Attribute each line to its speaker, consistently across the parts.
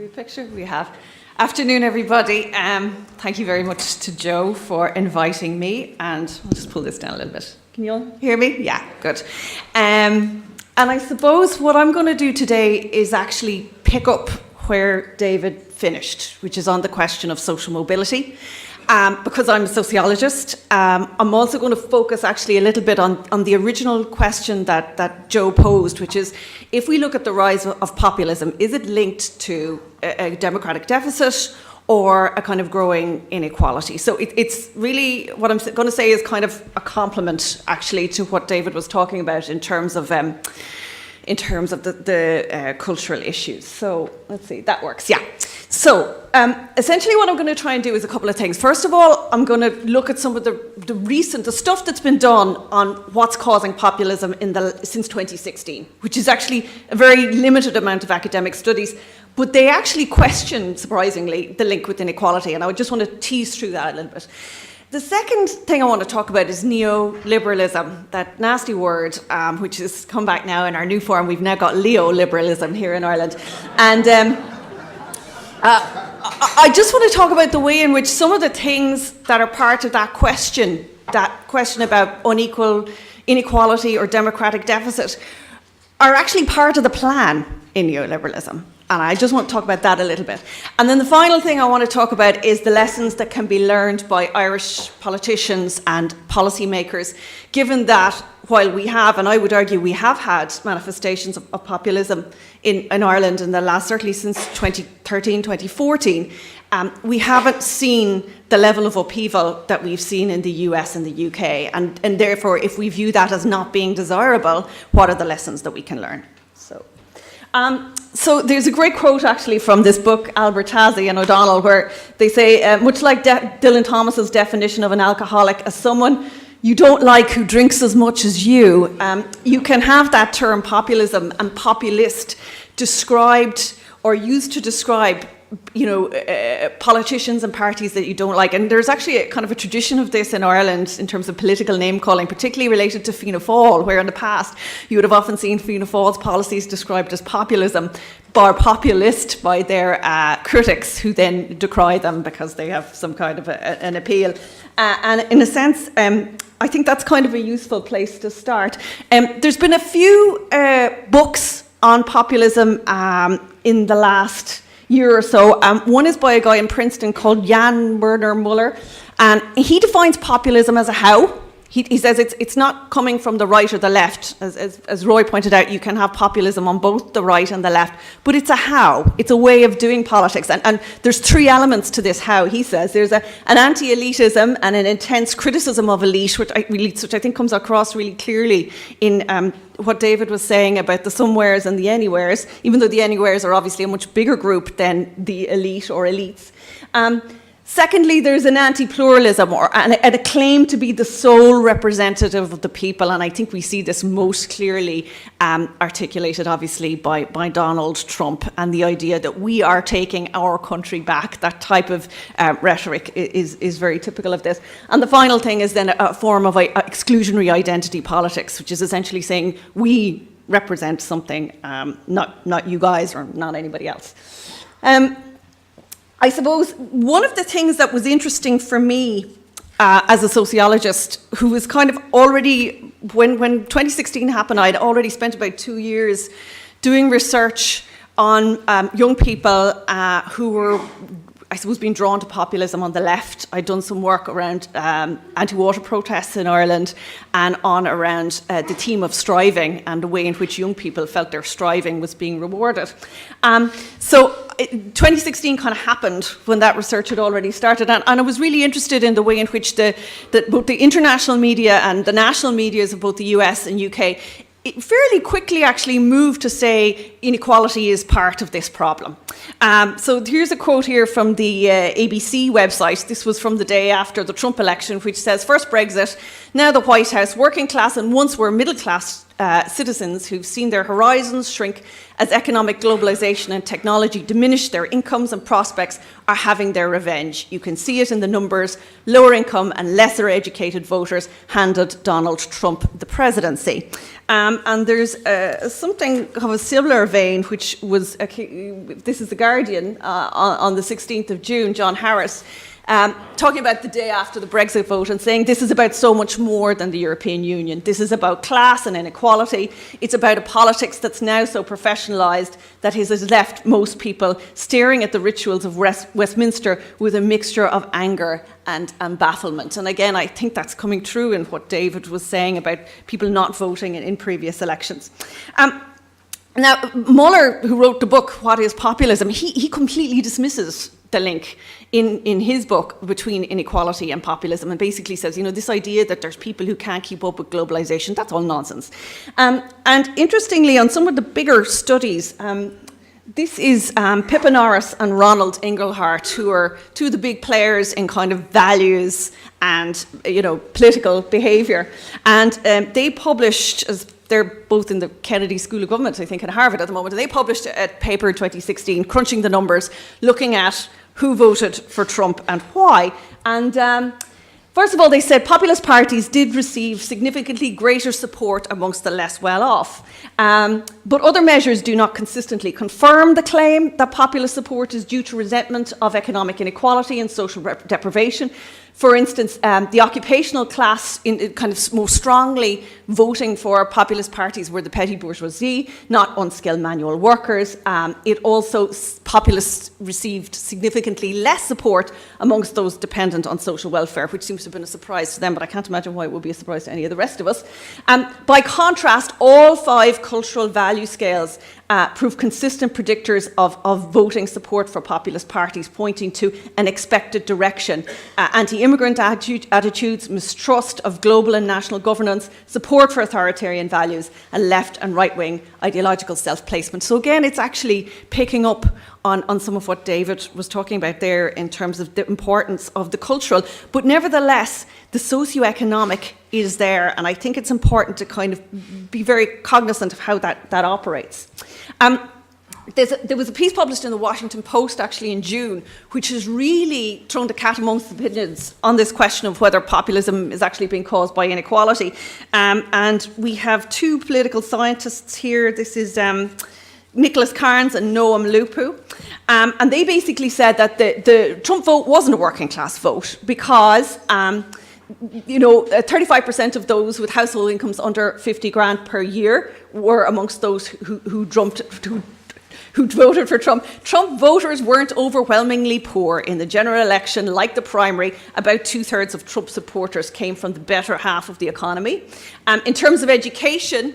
Speaker 1: we a picture? We have. Afternoon, everybody. Thank you very much to Joe for inviting me. And I'll just pull this down a little bit. Can you all hear me? Yeah, good. And I suppose what I'm going to do today is actually pick up where David finished, which is on the question of social mobility. Because I'm a sociologist, I'm also going to focus actually a little bit on the original question that Joe posed, which is, if we look at the rise of populism, is it linked to a democratic deficit or a kind of growing inequality? So it's really, what I'm going to say is kind of a complement actually to what David was talking about in terms of the cultural issues. So let's see, that works, yeah. So essentially what I'm going to try and do is a couple of things. First of all, I'm going to look at some of the stuff that's been done on what's causing populism since 2016, which is actually a very limited amount of academic studies, but they actually question, surprisingly, the link with inequality, and I just want to tease through that a little bit. The second thing I want to talk about is neoliberalism, that nasty word, which has come back now in our new form. We've now got Neoliberalism here in Ireland. And I just want to talk about the way in which some of the things that are part of that question about unequal inequality or democratic deficit, are actually part of the plan in neoliberalism. And I just want to talk about that a little bit. And then the final thing I want to talk about is the lessons that can be learned by Irish politicians and policymakers, given that while we have, and I would argue we have had manifestations of populism in Ireland in the last, certainly since 2013, 2014, we haven't seen the level of upheaval that we've seen in the US and the UK. And therefore, if we view that as not being desirable, what are the lessons that we can learn? So there's a great quote actually from this book, Albert Tazzi and O'Donnell, where they say, much like Dylan Thomas's definition of an alcoholic as someone you don't like who drinks as much as you, you can have that term populism and populist described or used to describe politicians and parties that you don't like. And there's actually a kind of a tradition of this in Ireland in terms of political name calling, particularly related to Fianna Fáil, where in the past you would have often seen Fianna Fáil's policies described as populism or populist by their critics, who then decry them because they have some kind of an appeal. And in a sense, I think that's kind of a useful place to start. There's been a few books on populism in the last year or so. One is by a guy in Princeton called Jan Werner Müller, and he defines populism as a how. He says it's not coming from the right or the left. As Roy pointed out, you can have populism on both the right and the left, but it's a how. It's a way of doing politics. And there's three elements to this how, he says. There's an anti-elitism and an intense criticism of elite, which I think comes across really clearly in what David was saying about the somewheres and the anywheres, even though the anywheres are obviously a much bigger group than the elite or elites. Secondly, there's an anti-pluralism and a claim to be the sole representative of the people, and I think we see this most clearly articulated, obviously, by Donald Trump, and the idea that we are taking our country back. That type of rhetoric is very typical of this. And the final thing is then a form of exclusionary identity politics, which is essentially saying we represent something, not you guys or not anybody else. I suppose one of the things that was interesting for me as a sociologist, who was kind of already, when 2016 happened, I'd already spent about 2 years doing research on young people who were, I suppose, being drawn to populism on the left. I'd done some work around anti-water protests in Ireland and around the theme of striving and the way in which young people felt their striving was being rewarded. So 2016 kind of happened when that research had already started, and I was really interested in the way in which both the international media and the national medias of both the US and UK fairly quickly actually moved to say inequality is part of this problem. So here's a quote here from the ABC website. This was from the day after the Trump election, which says, first Brexit, now the White House, working class and once were middle class citizens who've seen their horizons shrink as economic globalization and technology diminish their incomes and prospects are having their revenge. You can see it in the numbers. Lower income and lesser educated voters handed Donald Trump the presidency. And there's something of a similar vein, which was, this is The Guardian, on the 16th of June, John Harris, talking about the day after the Brexit vote and saying this is about so much more than the European Union. This is about class and inequality. It's about a politics that's now so professionalised that has left most people staring at the rituals of Westminster with a mixture of anger and bafflement. And again, I think that's coming true in what David was saying about people not voting in previous elections. Now, Muller, who wrote the book, What is Populism, he completely dismisses the link in his book between inequality and populism, and basically says, you know, this idea that there's people who can't keep up with globalization, that's all nonsense. And interestingly, on some of the bigger studies, this is Pippa Norris and Ronald Inglehart, who are two of the big players in kind of values and, you know, political behavior. And they published, as they're both in the Kennedy School of Government, I think, at Harvard at the moment, and they published a paper in 2016, crunching the numbers, looking at who voted for Trump and why. And first of all, they said populist parties did receive significantly greater support amongst the less well-off. But other measures do not consistently confirm the claim that populist support is due to resentment of economic inequality and social deprivation. For instance, the occupational class in kind of more strongly voting for populist parties were the petty bourgeoisie, not unskilled manual workers. It also, populists received significantly less support amongst those dependent on social welfare, which seems to have been a surprise to them, but I can't imagine why it would be a surprise to any of the rest of us. By contrast, all 5 cultural value scales prove consistent predictors of voting support for populist parties, pointing to an expected direction. Anti-immigrant attitudes, mistrust of global and national governance, support for authoritarian values, and left and right-wing ideological self-placement. So again, it's actually picking up on some of what David was talking about there in terms of the importance of the cultural, but nevertheless, the socioeconomic is there, and I think it's important to kind of be very cognizant of how that operates. There was a piece published in the Washington Post actually in June, which has really thrown the cat amongst the pigeons on this question of whether populism is actually being caused by inequality. And we have 2 political scientists here. This is Nicholas Carnes and Noam Lupu. And they basically said that the Trump vote wasn't a working class vote because 35% of those with household incomes under 50 grand per year were amongst those who voted for Trump. Trump voters weren't overwhelmingly poor in the general election. Like the primary, about 2/3 of Trump supporters came from the better half of the economy. In terms of education,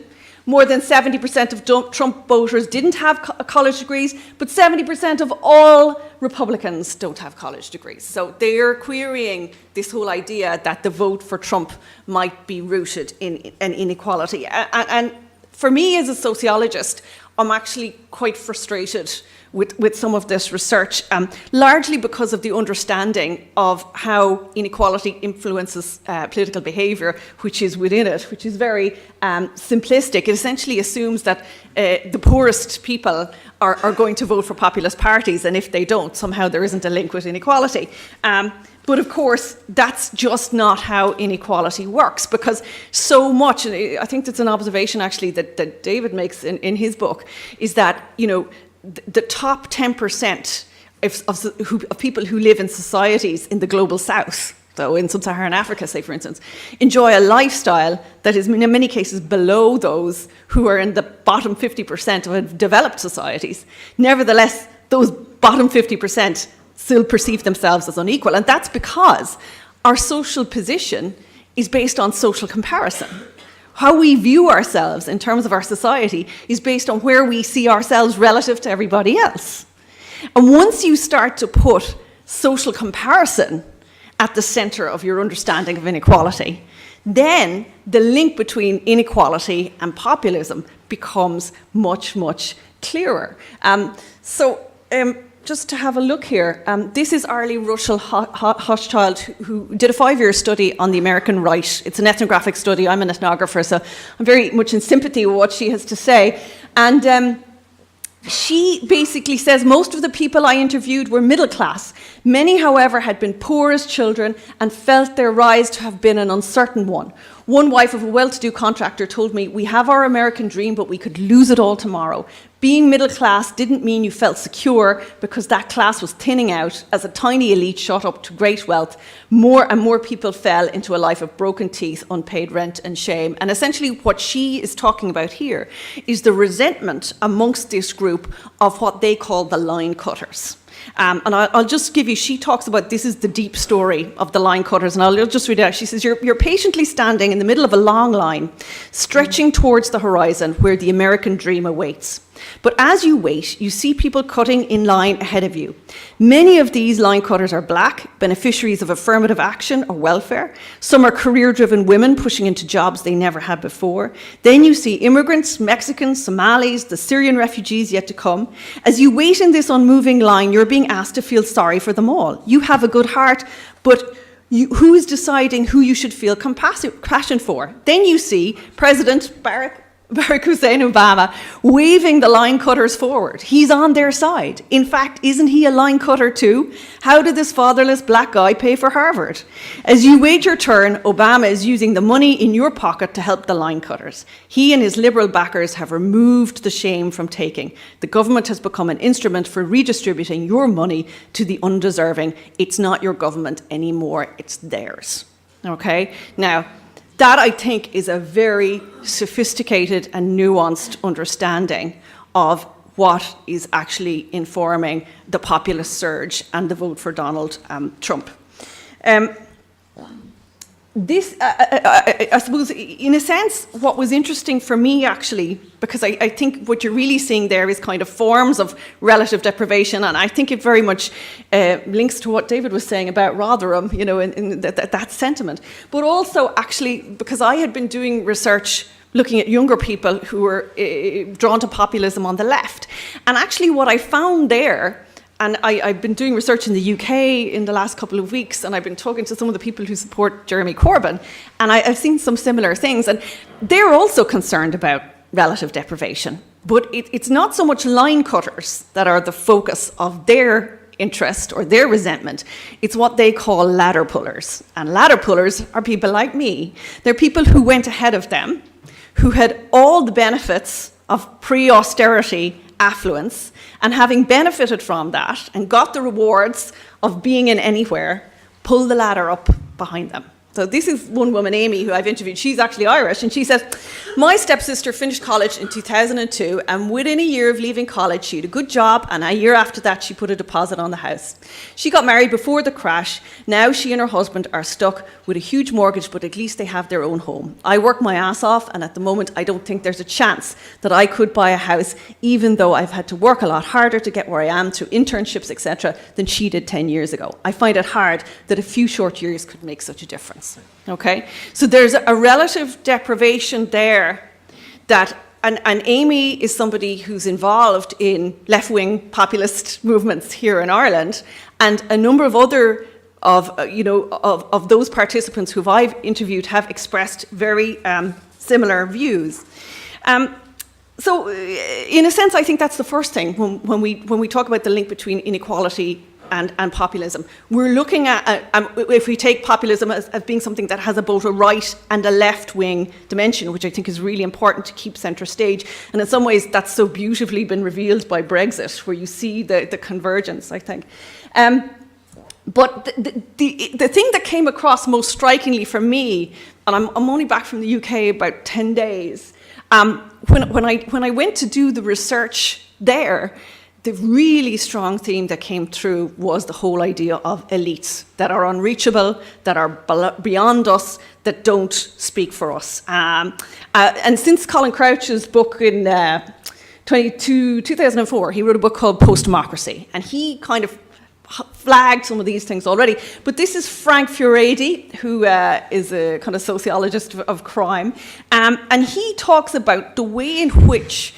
Speaker 1: more than 70% of Trump voters didn't have college degrees, but 70% of all Republicans don't have college degrees. So they're querying this whole idea that the vote for Trump might be rooted in an inequality. And for me as a sociologist, I'm actually quite frustrated with some of this research, largely because of the understanding of how inequality influences political behaviour, which is within it, which is very simplistic. It essentially assumes that the poorest people are going to vote for populist parties, and if they don't, somehow there isn't a link with inequality. But of course, that's just not how inequality works, because so much, and I think that's an observation actually that David makes in his book, is that, the top 10% of people who live in societies in the global south, so in sub-Saharan Africa, say for instance, enjoy a lifestyle that is in many cases below those who are in the bottom 50% of developed societies. Nevertheless, those bottom 50% still perceive themselves as unequal, and that's because our social position is based on social comparison. How we view ourselves in terms of our society is based on where we see ourselves relative to everybody else. And once you start to put social comparison at the centre of your understanding of inequality, then the link between inequality and populism becomes much, much clearer. just to have a look here, this is Arlie Russell Hochschild, who did a 5-year study on the American right. It's an ethnographic study. I'm an ethnographer, so I'm very much in sympathy with what she has to say. And she basically says most of the people I interviewed were middle class. Many, however, had been poor as children and felt their rise to have been an uncertain one. One wife of a well-to-do contractor told me, "We have our American dream, but we could lose it all tomorrow." Being middle class didn't mean you felt secure, because that class was thinning out as a tiny elite shot up to great wealth. More and more people fell into a life of broken teeth, unpaid rent and shame. And essentially what she is talking about here is the resentment amongst this group of what they call the line cutters. And I'll just give you, she talks about, this is the deep story of the line cutters, and I'll just read it out. She says, you're patiently standing in the middle of a long line, stretching towards the horizon where the American dream awaits. But as you wait, you see people cutting in line ahead of you. Many of these line cutters are black, beneficiaries of affirmative action or welfare. Some are career-driven women pushing into jobs they never had before. Then you see immigrants, Mexicans, Somalis, the Syrian refugees yet to come. As you wait in this unmoving line, you're being asked to feel sorry for them all. You have a good heart, but who is deciding who you should feel compassion for? Then you see President Barack Hussein Obama waving the line cutters forward. He's on their side. In fact, isn't he a line cutter too? How did this fatherless black guy pay for Harvard? As you wait your turn, Obama is using the money in your pocket to help the line cutters. He and his liberal backers have removed the shame from taking. The government has become an instrument for redistributing your money to the undeserving. It's not your government anymore, it's theirs. Okay? Now, that, I think, is a very sophisticated and nuanced understanding of what is actually informing the populist surge and the vote for Donald Trump. I suppose, in a sense, what was interesting for me, actually, because I think what you're really seeing there is kind of forms of relative deprivation, and I think it very much links to what David was saying about Rotherham, you know, in that sentiment. But also, actually, because I had been doing research looking at younger people who were drawn to populism on the left, and actually what I found there, and I've been doing research in the UK in the last couple of weeks, and I've been talking to some of the people who support Jeremy Corbyn, and I've seen some similar things, and they're also concerned about relative deprivation. But it's not so much line cutters that are the focus of their interest or their resentment. It's what they call ladder pullers. And ladder pullers are people like me. They're people who went ahead of them, who had all the benefits of pre-austerity affluence, and having benefited from that and got the rewards of being in anywhere, pull the ladder up behind them. So this is one woman, Amy, who I've interviewed. She's actually Irish, and she says, my stepsister finished college in 2002, and within a year of leaving college, she had a good job, and a year after that, she put a deposit on the house. She got married before the crash. Now she and her husband are stuck with a huge mortgage, but at least they have their own home. I work my ass off, and at the moment, I don't think there's a chance that I could buy a house, even though I've had to work a lot harder to get where I am through internships, etc., than she did 10 years ago. I find it hard that a few short years could make such a difference. Okay, so there's a relative deprivation there that, and Amy is somebody who's involved in left-wing populist movements here in Ireland, and a number of other of those participants who I've interviewed have expressed very similar views. So, in a sense, I think that's the first thing when we talk about the link between inequality and populism. We're looking at, if we take populism as being something that has both a right and a left-wing dimension, which I think is really important to keep centre stage. And in some ways, that's so beautifully been revealed by Brexit, where you see the convergence, I think. But the thing that came across most strikingly for me, and I'm only back from the UK about 10 days, when I went to do the research there, the really strong theme that came through was the whole idea of elites that are unreachable, that are beyond us, that don't speak for us. And since Colin Crouch's book in 2004, he wrote a book called Post-Democracy, and he kind of flagged some of these things already. But this is Frank Furedi, who is a kind of sociologist of crime, and he talks about the way in which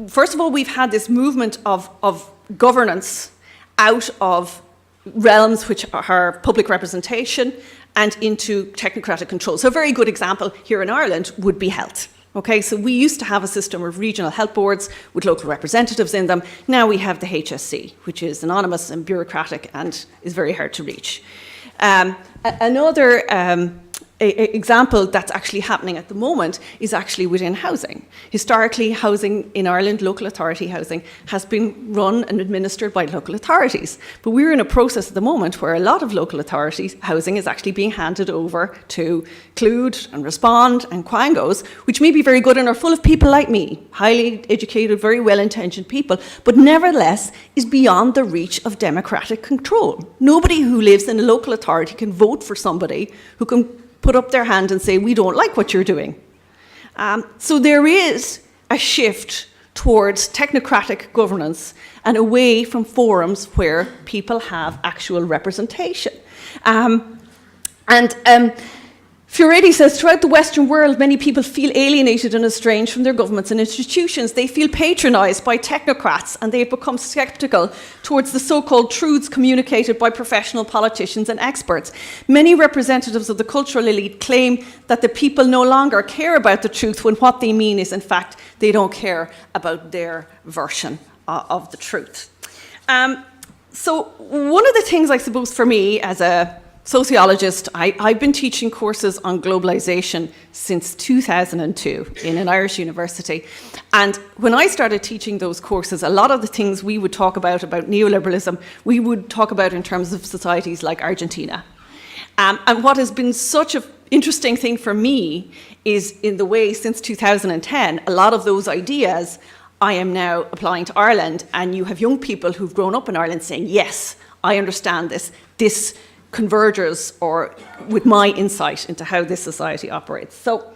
Speaker 1: first of all, we've had this movement of governance out of realms which are public representation and into technocratic control. So a very good example here in Ireland would be health. Okay, so we used to have a system of regional health boards with local representatives in them. Now we have the HSC, which is anonymous and bureaucratic and is very hard to reach. Another example that's actually happening at the moment is actually within housing. Historically, housing in Ireland, local authority housing, has been run and administered by local authorities. But we're in a process at the moment where a lot of local authorities housing is actually being handed over to Clúid and Respond and Quangos, which may be very good and are full of people like me, highly educated, very well-intentioned people, but nevertheless is beyond the reach of democratic control. Nobody who lives in a local authority can vote for somebody who can put up their hand and say, we don't like what you're doing. So there is a shift towards technocratic governance and away from forums where people have actual representation. Fioretti says, throughout the Western world, many people feel alienated and estranged from their governments and institutions. They feel patronised by technocrats and they've become sceptical towards the so-called truths communicated by professional politicians and experts. Many representatives of the cultural elite claim that the people no longer care about the truth when what they mean is, in fact, they don't care about their version of the truth. So one of the things, I suppose, for me as a sociologist, I've been teaching courses on globalization since 2002 in an Irish university. And when I started teaching those courses, a lot of the things we would talk about neoliberalism, we would talk about in terms of societies like Argentina. And what has been such an interesting thing for me is in the way since 2010, a lot of those ideas I am now applying to Ireland, and you have young people who've grown up in Ireland saying, yes, I understand this. This converges or with my insight into how this society operates. So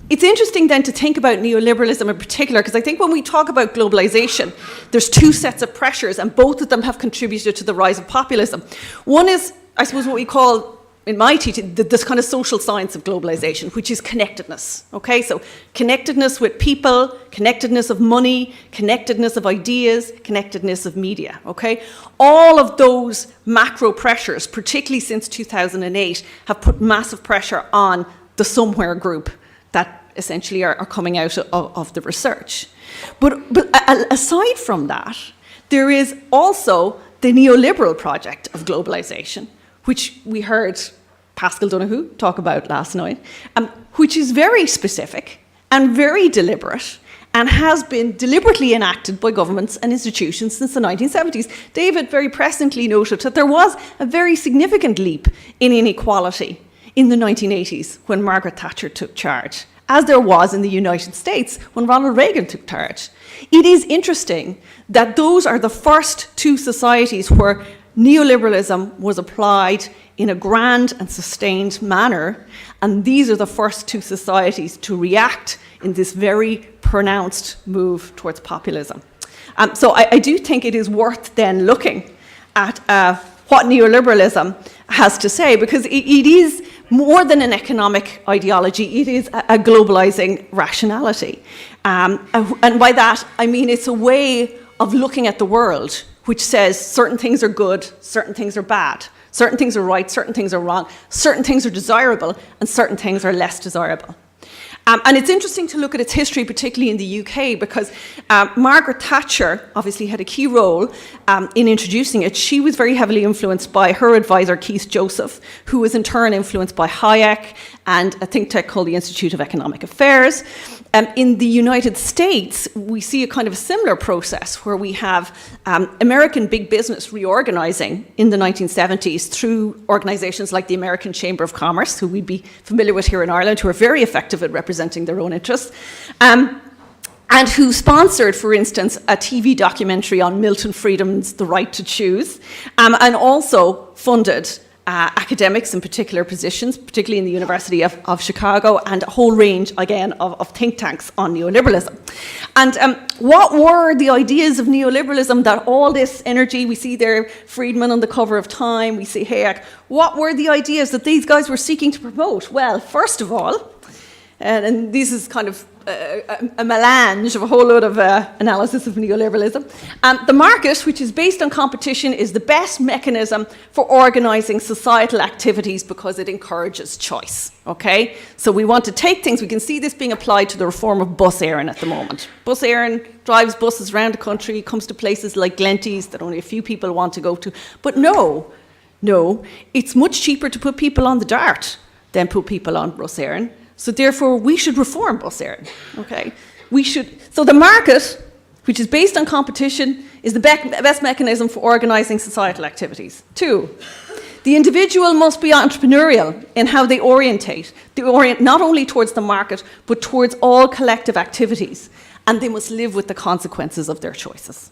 Speaker 1: it's interesting then to think about neoliberalism in particular, because I think when we talk about globalization, there's two sets of pressures and both of them have contributed to the rise of populism. One is, I suppose, what we call in my teaching, this kind of social science of globalization, which is connectedness, okay? So connectedness with people, connectedness of money, connectedness of ideas, connectedness of media, okay? All of those macro pressures, particularly since 2008, have put massive pressure on the somewhere group that essentially are coming out of the research. But aside from that, there is also the neoliberal project of globalization, which we heard Pascal Donoghue talk about last night, which is very specific and very deliberate and has been deliberately enacted by governments and institutions since the 1970s. David very presciently noted that there was a very significant leap in inequality in the 1980s when Margaret Thatcher took charge, as there was in the United States when Ronald Reagan took charge. It is interesting that those are the first two societies where neoliberalism was applied in a grand and sustained manner, and these are the first two societies to react in this very pronounced move towards populism. So I do think it is worth then looking at what neoliberalism has to say, because it is more than an economic ideology, it is a globalizing rationality. And by that, I mean it's a way of looking at the world which says certain things are good, certain things are bad, certain things are right, certain things are wrong, certain things are desirable, and certain things are less desirable. And it's interesting to look at its history, particularly in the UK, because Margaret Thatcher obviously had a key role in introducing it. She was very heavily influenced by her advisor, Keith Joseph, who was in turn influenced by Hayek and a think tank called the Institute of Economic Affairs. In the United States, we see a kind of a similar process where we have American big business reorganizing in the 1970s through organizations like the American Chamber of Commerce, who we'd be familiar with here in Ireland, who are very effective at representing their own interests, and who sponsored, for instance, a TV documentary on Milton Friedman's The Right to Choose, and also funded academics in particular positions, particularly in the University of Chicago, and a whole range, again, of think tanks on neoliberalism. And what were the ideas of neoliberalism that all this energy, we see there Friedman on the cover of Time, we see Hayek, what were the ideas that these guys were seeking to promote? Well, first of all, and this is kind of a melange of a whole load of analysis of neoliberalism. The market, which is based on competition, is the best mechanism for organising societal activities because it encourages choice. Okay, so we want to take things. We can see this being applied to the reform of bus Éireann at the moment. Bus Éireann drives buses around the country, comes to places like Glenties that only a few people want to go to. But no, it's much cheaper to put people on the Dart than put people on bus Éireann. So therefore, we should reform bus Éireann. Okay, we should. So the market, which is based on competition, is the best mechanism for organising societal activities. 2. The individual must be entrepreneurial in how they orientate. They orient not only towards the market, but towards all collective activities. And they must live with the consequences of their choices.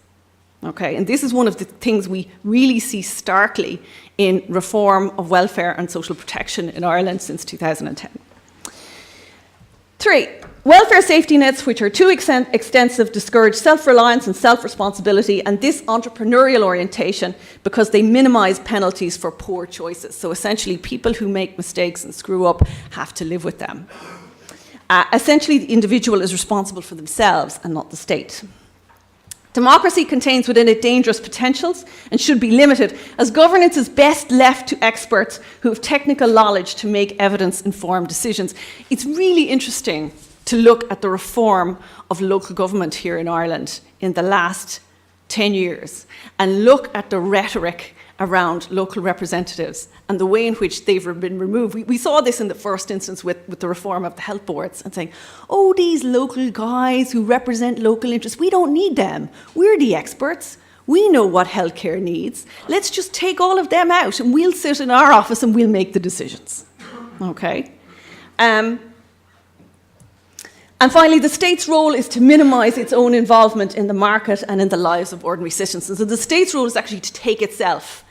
Speaker 1: Okay, and this is one of the things we really see starkly in reform of welfare and social protection in Ireland since 2010. 3. Welfare safety nets, which are too extensive, discourage self-reliance and self-responsibility and this entrepreneurial orientation because they minimise penalties for poor choices. So essentially, people who make mistakes and screw up have to live with them. Essentially, the individual is responsible for themselves and not the state. Democracy contains within it dangerous potentials and should be limited, as governance is best left to experts who have technical knowledge to make evidence-informed decisions. It's really interesting to look at the reform of local government here in Ireland in the last 10 years and look at the rhetoric around local representatives and the way in which they've been removed. We saw this in the first instance with the reform of the health boards and saying, oh, these local guys who represent local interests, we don't need them. We're the experts. We know what healthcare needs. Let's just take all of them out and we'll sit in our office and we'll make the decisions. Okay? And finally, the state's role is to minimise its own involvement in the market and in the lives of ordinary citizens. And so the state's role is actually to take itself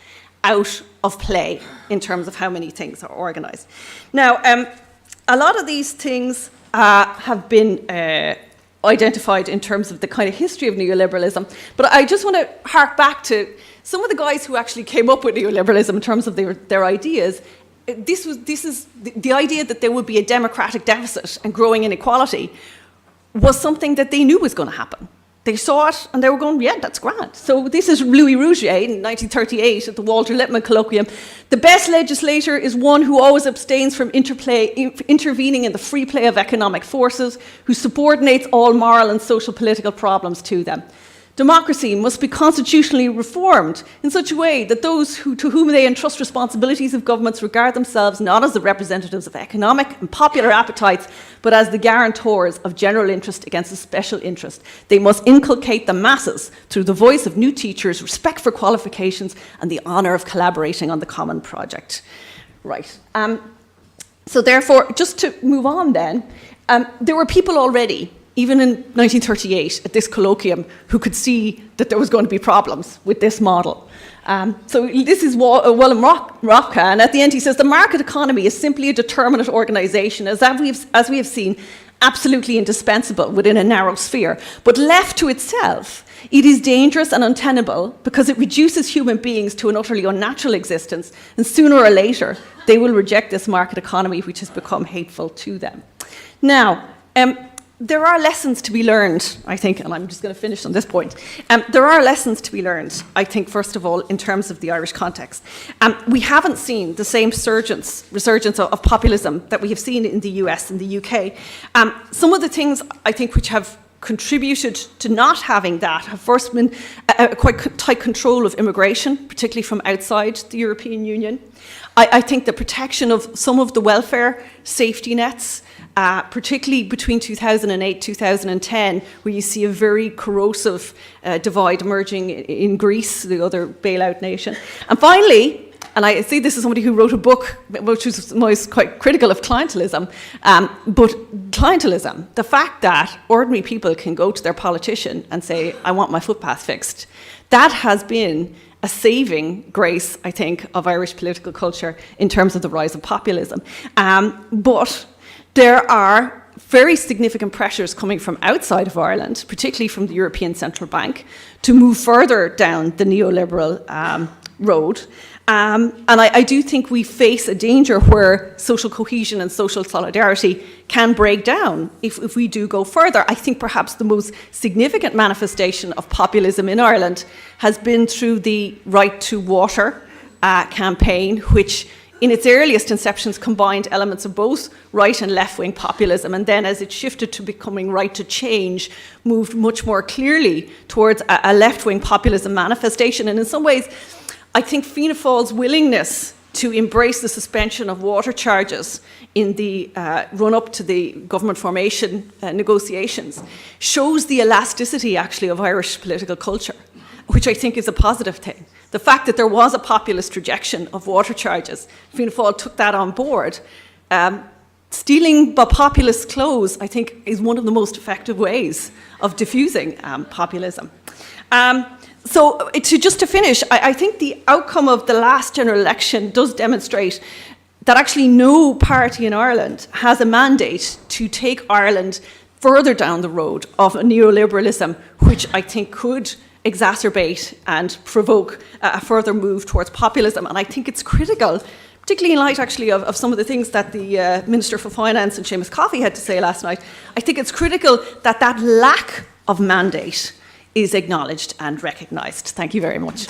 Speaker 1: out of play in terms of how many things are organised. Now, a lot of these things have been identified in terms of the kind of history of neoliberalism, but I just want to hark back to some of the guys who actually came up with neoliberalism in terms of their ideas. This is the idea that there would be a democratic deficit and growing inequality was something that they knew was going to happen. They saw it and they were going, yeah, that's grand. So this is Louis Rouget in 1938 at the Walter Lippmann Colloquium. The best legislator is one who always abstains from intervening in the free play of economic forces, who subordinates all moral and social political problems to them. Democracy must be constitutionally reformed in such a way that those to whom they entrust responsibilities of governments regard themselves not as the representatives of economic and popular appetites, but as the guarantors of general interest against a special interest. They must inculcate the masses through the voice of new teachers, respect for qualifications, and the honour of collaborating on the common project. Right. So therefore, just to move on then, there were people already, even in 1938, at this colloquium, who could see that there was going to be problems with this model. So this is Willem Rocca, and at the end he says, the market economy is simply a determinate organisation, as we have seen, absolutely indispensable within a narrow sphere. But left to itself, it is dangerous and untenable because it reduces human beings to an utterly unnatural existence, and sooner or later, they will reject this market economy which has become hateful to them. Now, there are lessons to be learned, I think, and I'm just going to finish on this point. There are lessons to be learned, I think, first of all, in terms of the Irish context. We haven't seen the same resurgence of populism that we have seen in the US and the UK. Some of the things, I think, which have contributed to not having that have first been a quite tight control of immigration, particularly from outside the European Union. I think the protection of some of the welfare safety nets, particularly between 2008 2010, where you see a very corrosive divide emerging in Greece, the other bailout nation. And finally, and I see this as somebody who wrote a book which was quite critical of clientelism, but clientelism, the fact that ordinary people can go to their politician and say, I want my footpath fixed, that has been a saving grace, I think, of Irish political culture in terms of the rise of populism. But there are very significant pressures coming from outside of Ireland, particularly from the European Central Bank, to move further down the neoliberal road. And I do think we face a danger where social cohesion and social solidarity can break down if we do go further. I think perhaps the most significant manifestation of populism in Ireland has been through the Right to Water campaign, which in its earliest inceptions combined elements of both right and left-wing populism, and then as it shifted to becoming right to change, moved much more clearly towards a left-wing populism manifestation. And in some ways, I think Fianna Fáil's willingness to embrace the suspension of water charges in the run-up to the government formation negotiations shows the elasticity, actually, of Irish political culture, which I think is a positive thing. The fact that there was a populist rejection of water charges, Fianna Fáil took that on board. Stealing by populist clothes, I think, is one of the most effective ways of diffusing populism. So just to finish, I think the outcome of the last general election does demonstrate that actually no party in Ireland has a mandate to take Ireland further down the road of a neoliberalism, which I think could exacerbate and provoke a further move towards populism. And I think it's critical, particularly in light actually of some of the things that the Minister for Finance and Seamus Coffey had to say last night. I think it's critical that that lack of mandate is acknowledged and recognised. Thank you very much.